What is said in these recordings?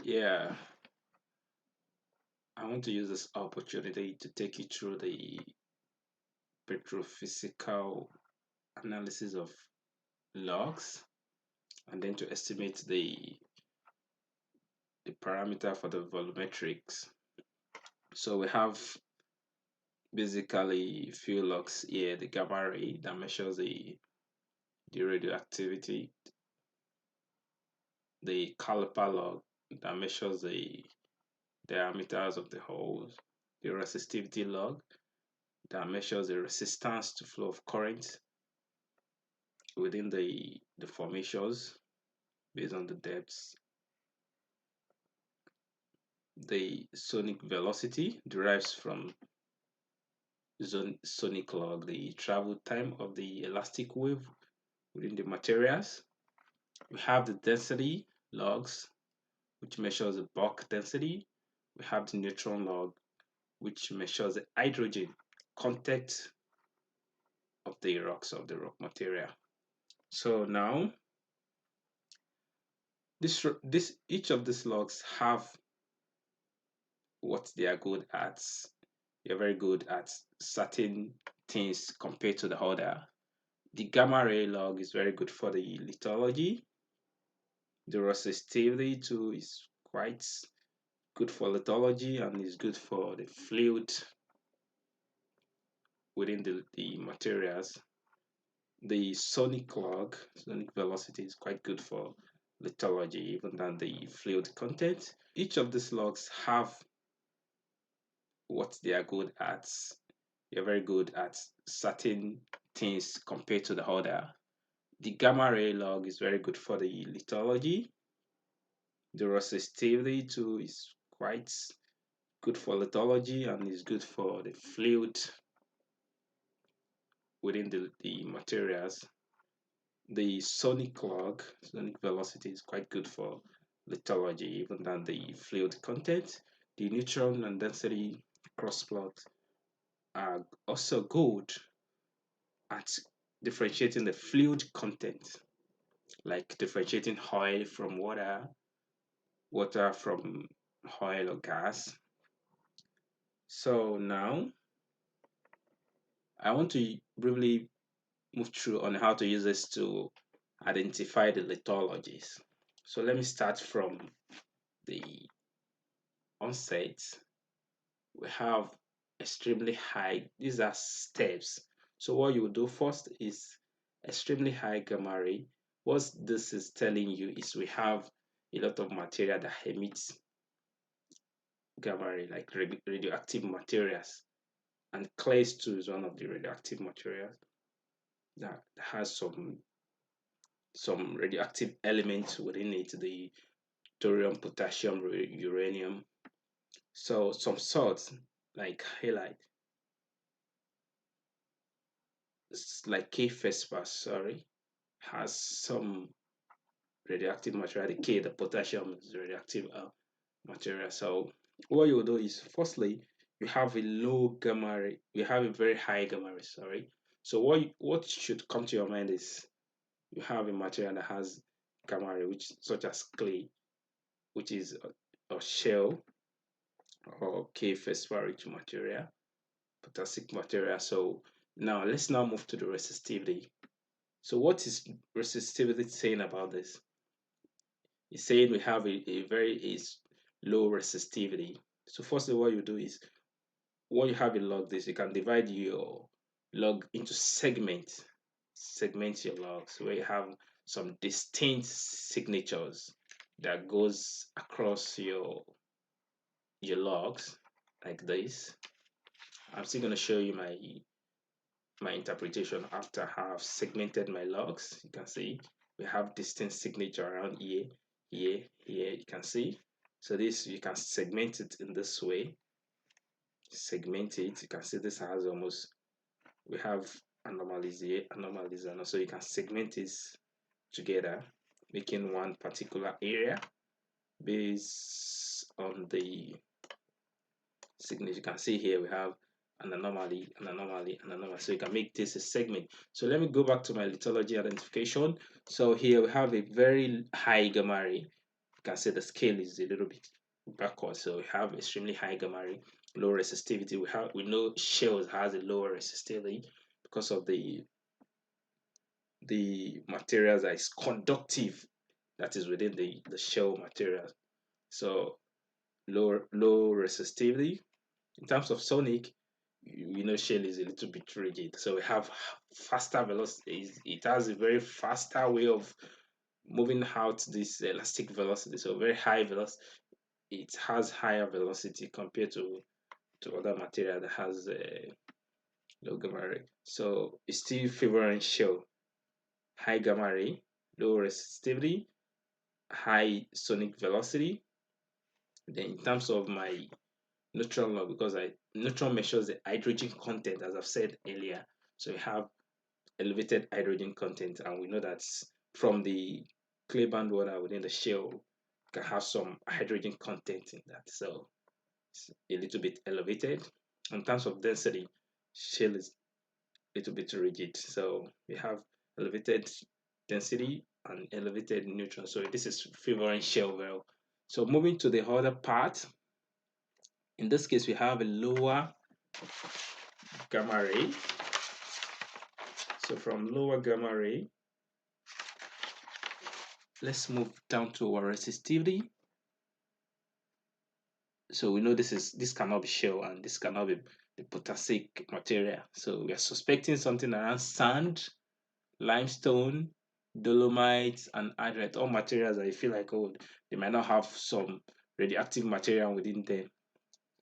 Yeah, I want to use this opportunity to take you through the petrophysical analysis of logs and then to estimate the parameter for the volumetrics. So we have basically few logs here, the gamma ray that measures the radioactivity, the caliper log that measures the diameters of the holes, the resistivity log that measures the resistance to flow of current within the formations based on the depths. The sonic velocity derives from sonic log, the travel time of the elastic wave within the materials. We have the density logs, which measures the bulk density. We have the neutron log, which measures the hydrogen content of the rocks of the rock material. So now this each of these logs have what they are good at. They're very good at certain things compared to the other. The gamma ray log is very good for the lithology. The resistivity too is quite good for lithology and is good for the fluid within the materials. The sonic log, sonic velocity is quite good for lithology, even than the fluid content. Each of these logs have what they are good at. They're very good at certain things compared to the other. The gamma ray log is very good for the lithology. The resistivity too is quite good for lithology and is good for the fluid within the materials. The sonic log, sonic velocity is quite good for lithology, even than the fluid content. The neutron and density cross plot are also good at differentiating the fluid content, like differentiating oil from water, water from oil or gas. So now I want to briefly move through on how to use this to identify the lithologies. So let me start from the onset. We have extremely high, these are steps. So what you do first is extremely high gamma ray. What this is telling you is we have a lot of material that emits gamma ray, like radioactive materials, and clays too is one of the radioactive materials that has some radioactive elements within it, the thorium, potassium, uranium. So some salts like halide, like K phosphorus, sorry, has some radioactive material. The K, the potassium is radioactive material. So what you do is firstly you have a low gamma ray, you have a very high gamma ray, sorry. So what should come to your mind is you have a material that has gamma ray, which such as clay, which is a shell or K phosphoric material, potassic material. So now let's now move to the resistivity. So what is resistivity saying about this? It's saying we have a very low resistivity. So firstly, what you do is what you have in log this, you can divide your log into segments. Segment your logs where you have some distinct signatures that goes across your logs like this. I'm still going to show you my interpretation after I have segmented my logs. You can see we have distinct signature around here, here, here. You can see. So this you can segment it in this way. Segment it. You can see this has almost we have anomalies here, anomalies, and also you can segment this together, making one particular area based on the signature. You can see here we have an anomaly, an anomaly, an anomaly. So you can make this a segment. So let me go back to my lithology identification. So here we have a very high gamma ray. You can say the scale is a little bit backward. So we have extremely high gamma ray, low resistivity. We know shells has a lower resistivity because of the materials that is conductive that is within the shell material. So low resistivity. In terms of sonic, we know shell is a little bit rigid. So we have faster velocity. It has a very faster way of moving out this elastic velocity. So very high velocity. It has higher velocity compared to other material that has low gamma ray. So it's still favoring shell. High gamma ray, low resistivity, high sonic velocity. Then in terms of my neutron law, because I neutron measures the hydrogen content, as I've said earlier. So we have elevated hydrogen content, and we know that from the clay band water within the shell can have some hydrogen content in that. So it's a little bit elevated. In terms of density, shell is a little bit rigid. So we have elevated density and elevated neutron. So this is favoring shell well. So moving to the other part, in this case, we have a lower gamma ray. So from lower gamma ray, let's move down to our resistivity. So we know this cannot be shell and this cannot be the potassic material. So we are suspecting something around sand, limestone, dolomite, and hydrite. All materials that you feel like, oh, they might not have some radioactive material within them,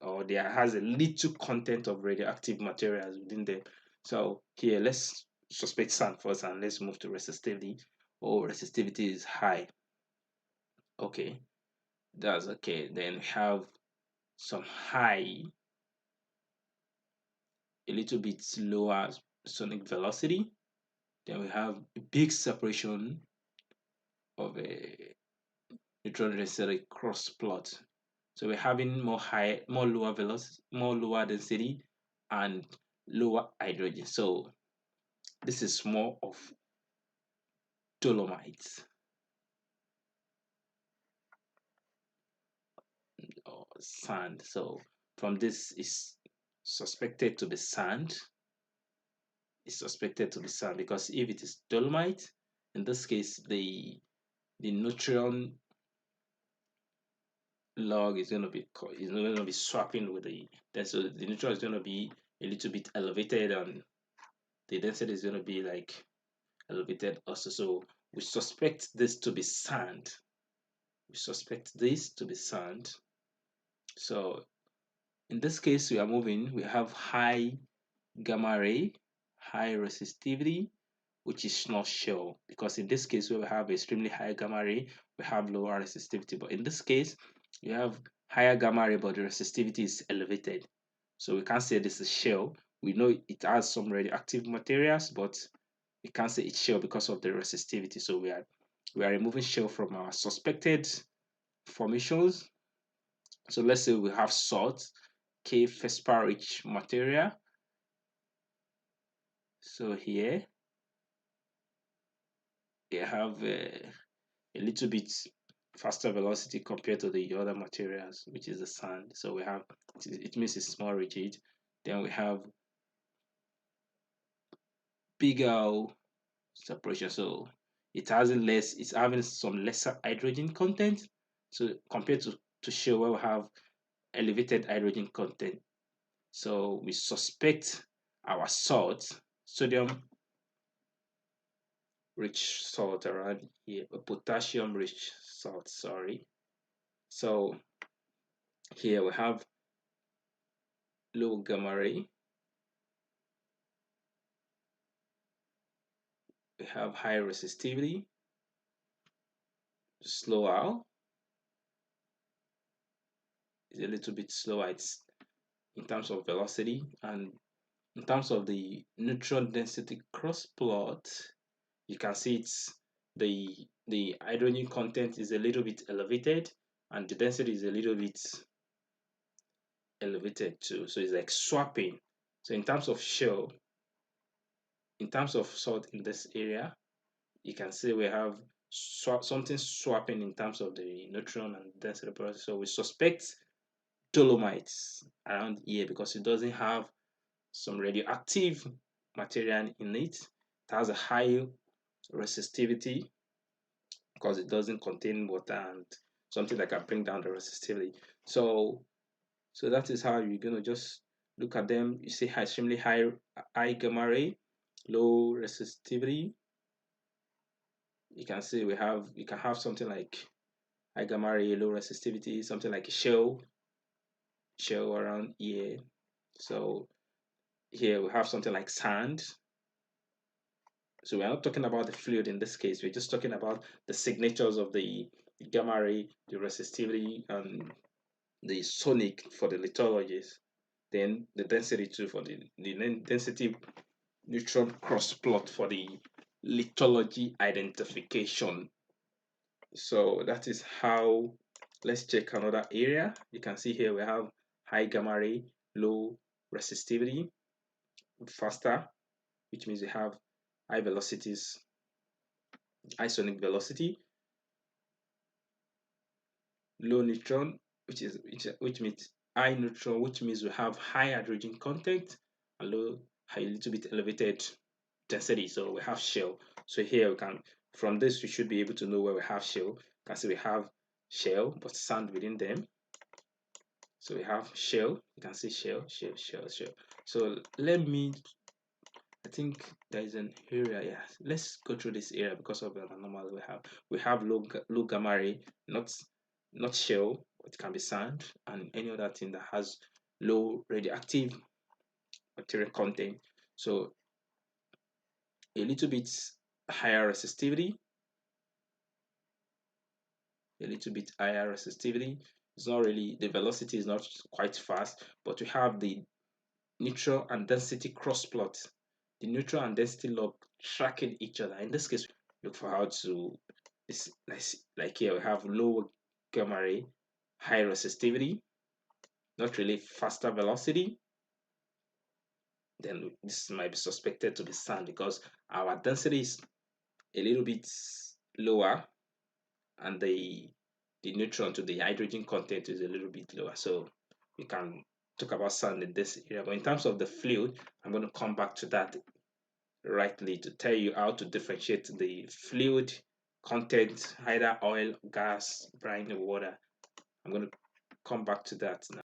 or there has a little content of radioactive materials within them. So here, let's suspect sand first, and let's move to resistivity. Oh, resistivity is high. Okay, that's okay. Then we have some high, a little bit lower sonic velocity. Then we have a big separation of a neutron density cross plot. So we're having more lower velocity, more lower density, and lower hydrogen. So this is more of dolomite or sand. So from this is suspected to be sand. It's suspected to be sand because if it is dolomite, in this case, the neutron log is going to be swapping with then so the neutron is going to be a little bit elevated and the density is going to be like elevated also. So we suspect this to be sand. We suspect this to be sand. So in this case, we have high gamma ray, high resistivity, which is not shell, because in this case, we have extremely high gamma ray, we have lower resistivity. But in this case, you have higher gamma ray, but the resistivity is elevated. So we can't say this is shell. We know it has some radioactive materials, but we can't say it's shell because of the resistivity. So we are removing shell from our suspected formations. So let's say we have salt, K feldspar rich material. So here they have a little bit faster velocity compared to the other materials, which is the sand. So we have, it means it's more rigid. Then we have bigger separation. So it's having some lesser hydrogen content. So compared to shell where we have elevated hydrogen content. So we suspect our salt, sodium rich salt around here, a potassium rich salt, sorry. So here we have low gamma ray, we have high resistivity, slower, is a little bit slower. It's in terms of velocity, and in terms of the neutron density cross plot, you can see it's the hydrogen content is a little bit elevated and the density is a little bit elevated too. So it's like swapping. So in terms of shell, in terms of salt in this area, you can see we have something swapping in terms of the neutron and density process. So we suspect dolomites around here because it doesn't have some radioactive material in it. It has a high resistivity because it doesn't contain water and something that can bring down the resistivity. So that is how you're gonna just look at them. You see extremely high gamma ray, low resistivity. You can see you can have something like high gamma ray, low resistivity, something like a shell around here. So here we have something like sand. So we're not talking about the fluid in this case. We're just talking about the signatures of the gamma ray, the resistivity, and the sonic for the lithologies. Then the density too for the density neutron cross plot for the lithology identification. So that is how. Let's check another area. You can see here we have high gamma ray, low resistivity, faster, which means we have high velocities, high sonic velocity, low neutron, which means high neutron, which means we have high hydrogen content, and low, a little bit elevated density. So we have shell. So here we can, from this, we should be able to know where we have shell. You can see we have shell, but sand within them. So we have shell. You can see shell, shell, shell, shell. So I think there is an area. Yeah, let's go through this area because of the anomaly we have. We have low gamma ray, not shell, it can be sand and any other thing that has low radioactive material content. So a little bit higher resistivity, a little bit higher resistivity. It's not really, the velocity is not quite fast, but we have the neutral and density cross plot. The neutral and density log tracking each other. In this case, look for how to this like here we have low gamma ray, high resistivity, not really faster velocity. Then this might be suspected to be sand because our density is a little bit lower and the neutron to the hydrogen content is a little bit lower. So we can talk about sand in this area. But in terms of the fluid, I'm going to come back to that rightly to tell you how to differentiate the fluid content, either oil, gas, brine, or water. I'm going to come back to that now.